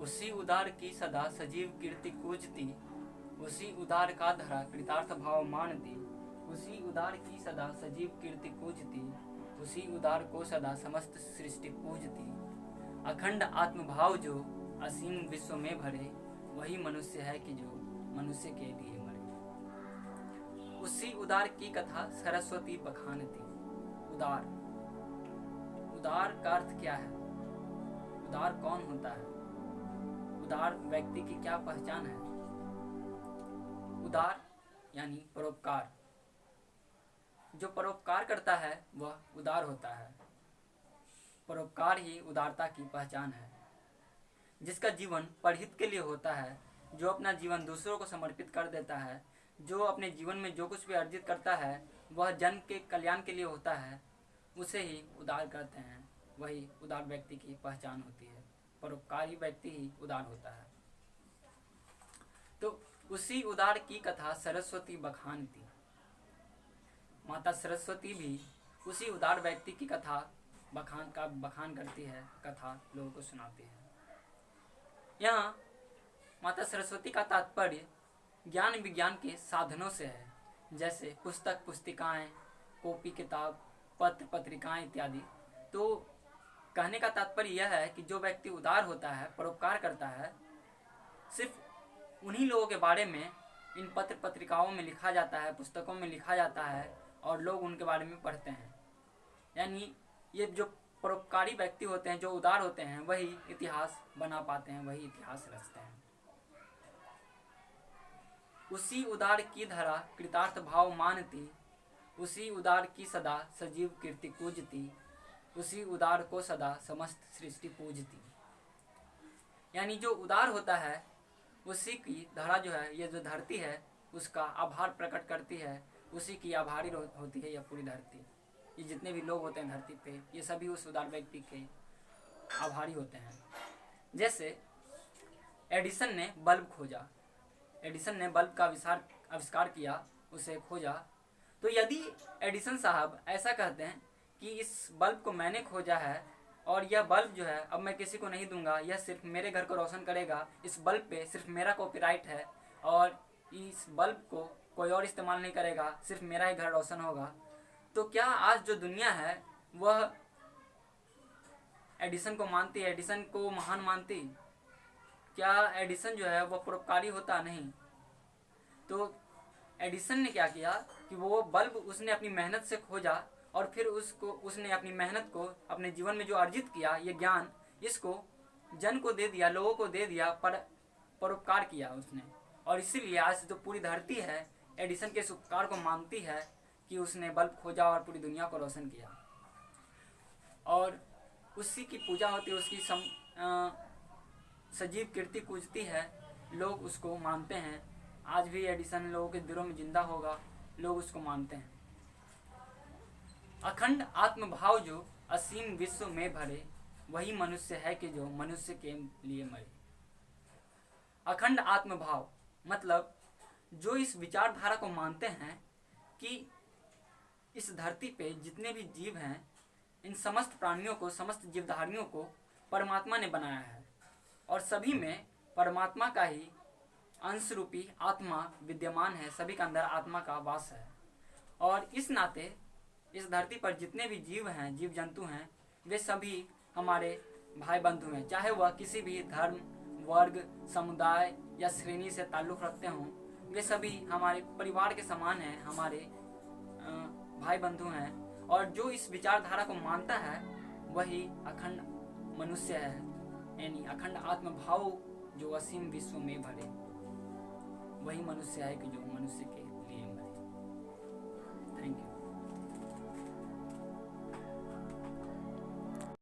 उसी उदार की सदा सजीव कीर्ति कूजती, उसी उदार का धरा कृतार्थ भाव मानती, उसी उदार की सदा सजीव कीर्ति कूजती, उसी उदार को सदा समस्त सृष्टि पूजती। अखंड आत्मभाव जो असीम विश्व में भरे, वही मनुष्य है कि जो मनुष्य के लिए मरे। उसी उदार की कथा सरस्वती बखानती। उदार, उदार का अर्थ क्या है? उदार कौन होता है? उदार व्यक्ति की क्या पहचान है? उदार यानी परोपकार। जो परोपकार करता है वह उदार होता है। परोपकार ही उदारता की पहचान है। जिसका जीवन परहित के लिए होता है, जो अपना जीवन दूसरों को समर्पित कर देता है, जो अपने जीवन में जो कुछ भी अर्जित करता है वह जन के कल्याण के लिए होता है, उसे ही उदार कहते हैं। वही उदार व्यक्ति की पहचान होती है। परोपकारी व्यक्ति ही उदार होता है। तो उसी उदार की कथा सरस्वती बखानती। माता सरस्वती भी उसी उदार व्यक्ति की कथा बखान करती है, कथा लोगों को सुनाती है। यहाँ माता सरस्वती का तात्पर्य ज्ञान विज्ञान के साधनों से है, जैसे पुस्तक पुस्तिकाएं, कॉपी किताब, पत्र पत्रिकाएं इत्यादि। तो कहने का तात्पर्य यह है कि जो व्यक्ति उदार होता है, परोपकार करता है, सिर्फ उन्हीं लोगों के बारे में इन पत्र पत्रिकाओं में लिखा जाता है, पुस्तकों में लिखा जाता है और लोग उनके बारे में पढ़ते हैं। यानी ये जो परोपकारी व्यक्ति होते हैं, जो उदार होते हैं, वही इतिहास बना पाते हैं, वही इतिहास रचते हैं। उसी उदार की धरा कृतार्थ भाव मानती, उसी उदार की सदा सजीव कीर्ति कूजती, उसी उदार को सदा समस्त सृष्टि पूजती। यानी जो उदार होता है उसी की धरा जो है, ये जो धरती है, उसका आभार प्रकट करती है, उसी की आभारी होती है यह पूरी धरती। ये जितने भी लोग होते हैं धरती पे, ये सभी उस उदार व्यक्ति के आभारी होते हैं। जैसे एडिसन ने बल्ब खोजा, एडिसन ने बल्ब का आविष्कार किया, उसे खोजा। तो यदि एडिसन साहब ऐसा कहते हैं कि इस बल्ब को मैंने खोजा है और यह बल्ब जो है अब मैं किसी को नहीं दूंगा, यह सिर्फ मेरे घर को रोशन करेगा, इस बल्ब पे सिर्फ मेरा कॉपीराइट है और इस बल्ब को कोई और इस्तेमाल नहीं करेगा, सिर्फ मेरा ही घर रोशन होगा, तो क्या आज जो दुनिया है वह एडिसन को मानती, एडिसन को महान मानती? क्या एडिसन जो है वह परोपकारी होता? नहीं। तो एडिसन ने क्या किया कि वो बल्ब उसने अपनी मेहनत से खोजा और फिर उसने अपनी मेहनत को, अपने जीवन में जो अर्जित किया, ये ज्ञान, इसको जन को दे दिया, लोगों को दे दिया, परोपकार किया उसने। और इसीलिए आज जो पूरी धरती है एडिसन के इस उपकार को मानती है कि उसने बल्ब खोजा और पूरी दुनिया को रोशन किया। और उसी की पूजा होती है, उसकी सजीव कीर्ति पूजती है, लोग उसको मानते हैं। आज भी एडिसन लोगों के दिलों में जिंदा होगा, लोग उसको मानते हैं। अखंड आत्मभाव जो असीम विश्व में भरे, वही मनुष्य है कि जो मनुष्य के लिए मरे। अखंड आत्मभाव मतलब जो इस विचारधारा को मानते हैं कि इस धरती पे जितने भी जीव हैं, इन समस्त प्राणियों को, समस्त जीवधारियों को परमात्मा ने बनाया है और सभी में परमात्मा का ही अंश रूपी आत्मा विद्यमान है, सभी के अंदर आत्मा का वास है। और इस नाते इस धरती पर जितने भी जीव हैं, जीव जंतु हैं, वे सभी हमारे भाई बंधु हैं, चाहे वह किसी भी धर्म, वर्ग, समुदाय या श्रेणी से ताल्लुक़ रखते हों। वे सभी हमारे परिवार के समान हैं, हमारे भाई बंधु हैं। और जो इस विचारधारा को मानता है वही अखंड मनुष्य है, यानी अखंड आत्मभाव जो असीम विश्व में भरे, वही मनुष्य है कि जो मनुष्य के